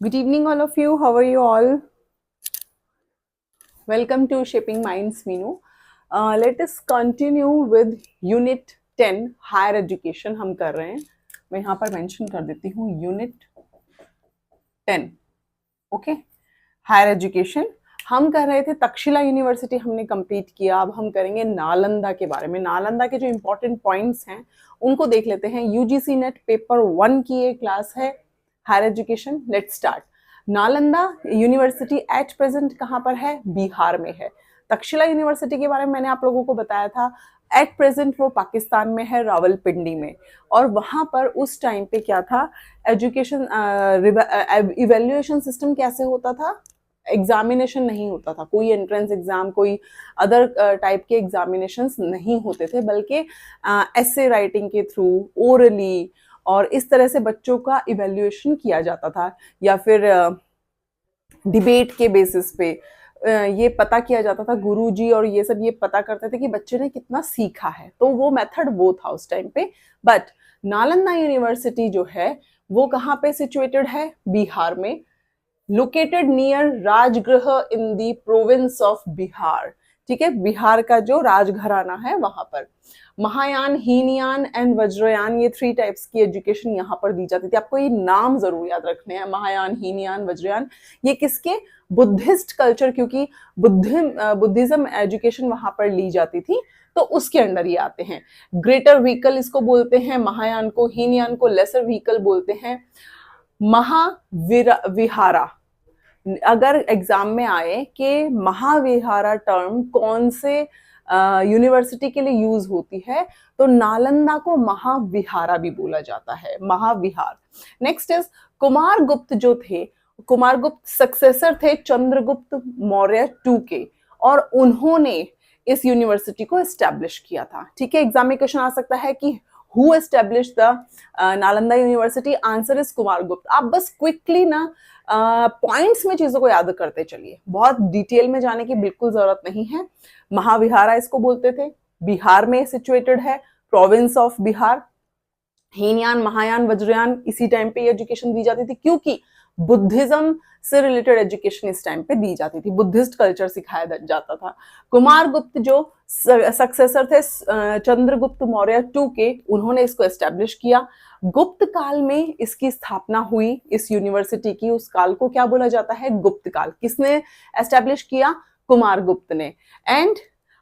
Good evening, all of you. How are you all? Welcome to Shaping Minds, Meenu. Let us continue with Unit 10, Higher Education. हम कर रहे हैं. मैं यहाँ पर मेंशन कर देती हूँ Unit 10. ओके, हायर एजुकेशन हम कर रहे थे. तक्षशिला यूनिवर्सिटी हमने कंप्लीट किया. अब हम करेंगे नालंदा के बारे में. नालंदा के जो इंपॉर्टेंट पॉइंट्स हैं उनको देख लेते हैं. यूजीसी नेट पेपर 1 की ये क्लास है, higher education. Let's start. Nalanda university at present कहाँ पर है? बिहार में है. तक्षशिला यूनिवर्सिटी के बारे में मैंने आप लोगों को बताया था. एट प्रेजेंट वो पाकिस्तान में है, रावलपिंडी में. और वहां पर उस टाइम पे क्या था, एजुकेशन इवेल्युएशन सिस्टम कैसे होता था? एग्जामिनेशन नहीं होता था, कोई एंट्रेंस एग्जाम, कोई अदर टाइप के एग्जामिनेशंस नहीं होते थे, बल्कि एसे राइटिंग के थ्रू, ओरली और इस तरह से बच्चों का इवेल्युएशन किया जाता था, या फिर डिबेट के बेसिस पे ये पता किया जाता था. गुरुजी और ये सब ये पता करते थे कि बच्चे ने कितना सीखा है. तो वो मेथड वो था उस टाइम पे. बट नालंदा यूनिवर्सिटी जो है वो कहाँ पे सिचुएटेड है? बिहार में. Located near Rajgriha in the province of Bihar. ठीक है, बिहार का जो राजघराना है वहां पर. महायान, हीनयान एंड वज्रयान, ये 3 टाइप्स की एजुकेशन यहाँ पर दी जाती थी. आपको ये नाम जरूर याद रखने हैं. महायान, हीनयान, वज्रयान, ये किसके? बुद्धिस्ट कल्चर, क्योंकि बुद्धिज्म एजुकेशन वहां पर ली जाती थी, तो उसके अंडर ये आते हैं. ग्रेटर व्हीकल इसको बोलते हैं, महायान को. हीनयान को लेसर व्हीकल बोलते हैं. महाविहारा, अगर एग्जाम में आए कि महाविहारा टर्म कौन से यूनिवर्सिटी के लिए यूज होती है, तो नालंदा को महाविहारा भी बोला जाता है, महाविहार. नेक्स्ट इज कुमार गुप्त जो थे, कुमार गुप्त सक्सेसर थे चंद्रगुप्त मौर्य 2 के, और उन्होंने इस यूनिवर्सिटी को एस्टेब्लिश किया था. ठीक है, एग्जाम में क्वेश्चन आ सकता है कि who establish the Nalanda university? Answer is Kumar गुप्त. आप बस क्विकली ना पॉइंट्स में चीजों को याद करते चलिए, बहुत डिटेल में जाने की बिल्कुल जरूरत नहीं है. महाविहारा इसको बोलते थे, बिहार में सिचुएटेड है, प्रोविंस ऑफ बिहार. हीनयान, महायान, वज्रयान, इसी टाइम पे एजुकेशन दी जाती थी, क्योंकि बुद्धिज्म से रिलेटेड एजुकेशन इस टाइम पे दी जाती थी, बुद्धिस्ट कल्चर सिखाया जाता था. कुमार गुप्त जो सक्सेसर थे चंद्रगुप्त मौर्य 2 के, उन्होंने इसको एस्टेब्लिश किया. गुप्त काल में इसकी स्थापना हुई इस यूनिवर्सिटी की. उस काल को क्या बोला जाता है? गुप्त काल. किसने एस्टेब्लिश किया? कुमार गुप्त ने. एंड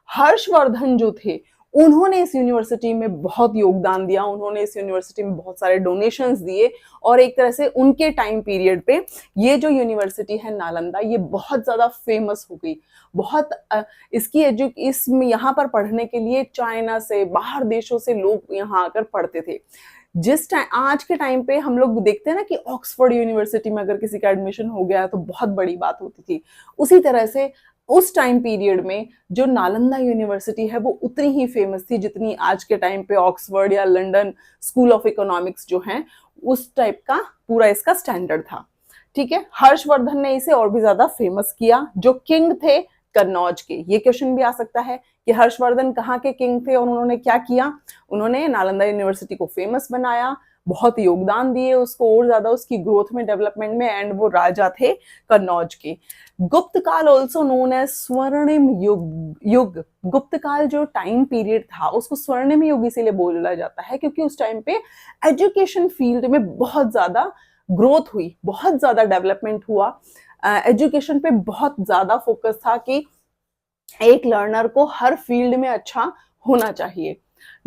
हर्षवर्धन जो थे, उन्होंने इस यूनिवर्सिटी में बहुत योगदान दिया. उन्होंने इस यूनिवर्सिटी में बहुत सारे डोनेशंस दिए, और एक तरह से उनके टाइम पीरियड पे ये जो यूनिवर्सिटी है नालंदा, ये बहुत ज्यादा फेमस हो गई. बहुत इसकी इसमें यहाँ पर पढ़ने के लिए चाइना से, बाहर देशों से लोग यहाँ आकर पढ़ते थे. जिस टाइम आज के टाइम पे हम लोग देखते हैं ना कि ऑक्सफोर्ड यूनिवर्सिटी में अगर किसी का एडमिशन हो गया तो बहुत बड़ी बात होती थी, उसी तरह से उस टाइम पीरियड में जो नालंदा यूनिवर्सिटी है वो उतनी ही फेमस थी जितनी आज के टाइम पे ऑक्सफोर्ड या लंदन स्कूल ऑफ इकोनॉमिक्स जो है, उस टाइप का पूरा इसका स्टैंडर्ड था. ठीक है, हर्षवर्धन ने इसे और भी ज्यादा फेमस किया. जो किंग थे कन्नौज के, ये क्वेश्चन भी आ सकता है कि हर्षवर्धन कहाँ के किंग थे और उन्होंने क्या किया? उन्होंने नालंदा यूनिवर्सिटी को फेमस बनाया, बहुत योगदान दिए उसको और ज्यादा उसकी ग्रोथ में, डेवलपमेंट में. एंड वो राजा थे कन्नौज के. गुप्त काल ऑल्सो नोन एज स्वर्णिम युग. गुप्त काल जो टाइम पीरियड था उसको स्वर्णिम युग इसीलिए बोला जाता है क्योंकि उस टाइम पे एजुकेशन फील्ड में बहुत ज्यादा ग्रोथ हुई, बहुत ज्यादा डेवलपमेंट हुआ. एजुकेशन पे बहुत ज्यादा फोकस था कि एक लर्नर को हर फील्ड में अच्छा होना चाहिए.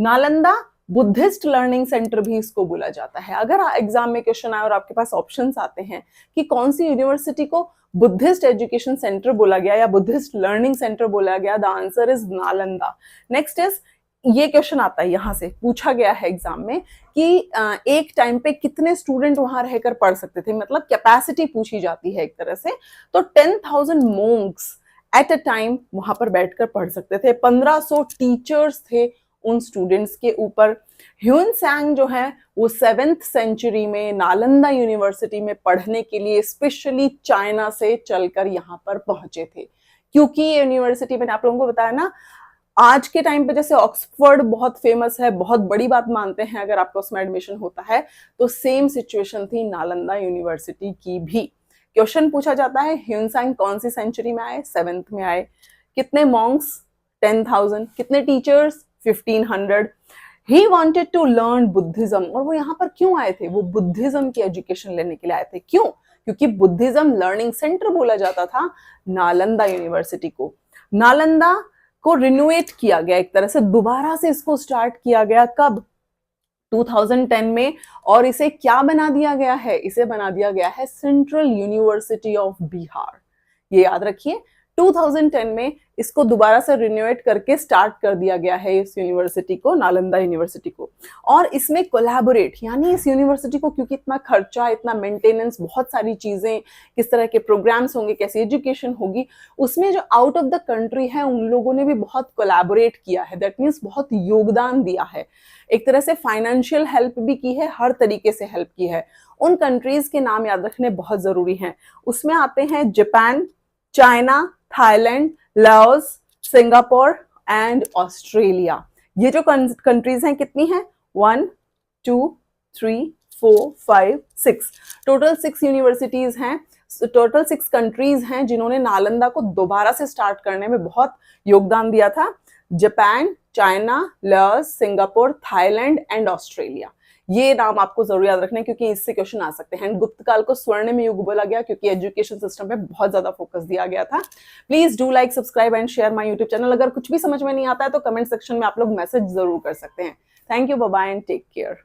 नालंदा बुद्धिस्ट लर्निंग सेंटर भी इसको बोला जाता है. अगर एग्जाम में क्वेश्चन आए और आपके पास ऑप्शंस आते हैं कि कौन सी यूनिवर्सिटी को बुद्धिस्ट एजुकेशन सेंटर बोला गया या बुद्धिस्ट लर्निंग सेंटर बोला गया, the answer is Nalanda. Next is, ये क्वेश्चन आता है, यहां से पूछा गया है एग्जाम में कि एक टाइम पे कितने स्टूडेंट वहां रहकर पढ़ सकते थे, मतलब कैपेसिटी पूछी जाती है एक तरह से. तो 10,000 मोंक्स एट अ टाइम वहां पर बैठकर पढ़ सकते थे. 1500 टीचर्स थे उन स्टूडेंट्स के ऊपर. ह्यून सैंग जो है वो 7th सेंचुरी में नालंदा यूनिवर्सिटी में पढ़ने के लिए स्पेशली चाइना से चलकर यहाँ पर पहुंचे थे, क्योंकि ये यूनिवर्सिटी मैंने आप लोगों को बताया ना, आज के टाइम पे जैसे ऑक्सफोर्ड बहुत फेमस है, बहुत बड़ी बात मानते हैं अगर आपका उसमें एडमिशन होता है, तो सेम सिचुएशन थी नालंदा यूनिवर्सिटी की भी. क्वेश्चन पूछा जाता है ह्यूनसांग कौन सी सेंचुरी में आए, 7th में आए। कितने मॉन्क्स, 10,000। कितने teachers, 1500। He wanted to learn Buddhism, और वो यहाँ पर क्यों आए थे, वो बुद्धिज्म की एजुकेशन लेने के लिए आए थे। क्यों? क्योंकि बुद्धिज्म लर्निंग सेंटर बोला जाता था नालंदा यूनिवर्सिटी को। नालंदा को रिनोवेट किया गया, एक तरह से दोबारा से इसको स्टार्ट किया गया, कब, 2010 में। और इसे क्या बना दिया गया है, इसे बना दिया गया है सेंट्रल यूनिवर्सिटी ऑफ बिहार। ये याद रखिए, 2010 में इसको दोबारा से रिन्यूएट करके स्टार्ट कर दिया गया है इस यूनिवर्सिटी को, नालंदा यूनिवर्सिटी को। और इसमें कोलैबोरेट, यानी इस यूनिवर्सिटी को, क्योंकि इतना खर्चा, इतना मेंटेनेंस, बहुत सारी चीजें, किस तरह के प्रोग्राम्स होंगे, कैसी एजुकेशन होगी, उसमें जो आउट ऑफ द कंट्री है उन लोगों ने भी बहुत कोलैबोरेट किया है। दैट मीन्स बहुत योगदान दिया है, एक तरह से फाइनेंशियल हेल्प भी की है, हर तरीके से हेल्प की है। उन कंट्रीज के नाम याद रखने बहुत जरूरी हैं। उसमें आते हैं Japan, China, Thailand, Laos, Singapore and Australia. ये जो कंट्रीज हैं कितनी हैं, 1 2 3 4 5 6, टोटल 6 यूनिवर्सिटीज हैं, टोटल 6 कंट्रीज हैं जिन्होंने नालंदा को दोबारा से स्टार्ट करने में बहुत योगदान दिया था। Japan, China, Laos, Singapore, Thailand and Australia. ये नाम आपको जरूर याद रखना है क्योंकि इससे क्वेश्चन आ सकते हैं। गुप्त काल को स्वर्णिम युग बोला गया क्योंकि एजुकेशन सिस्टम पे बहुत ज्यादा फोकस दिया गया था। Please do like, subscribe and share my YouTube channel. अगर कुछ भी समझ में नहीं आता है तो कमेंट सेक्शन में आप लोग मैसेज जरूर कर सकते हैं। Thank you, bye bye and take care.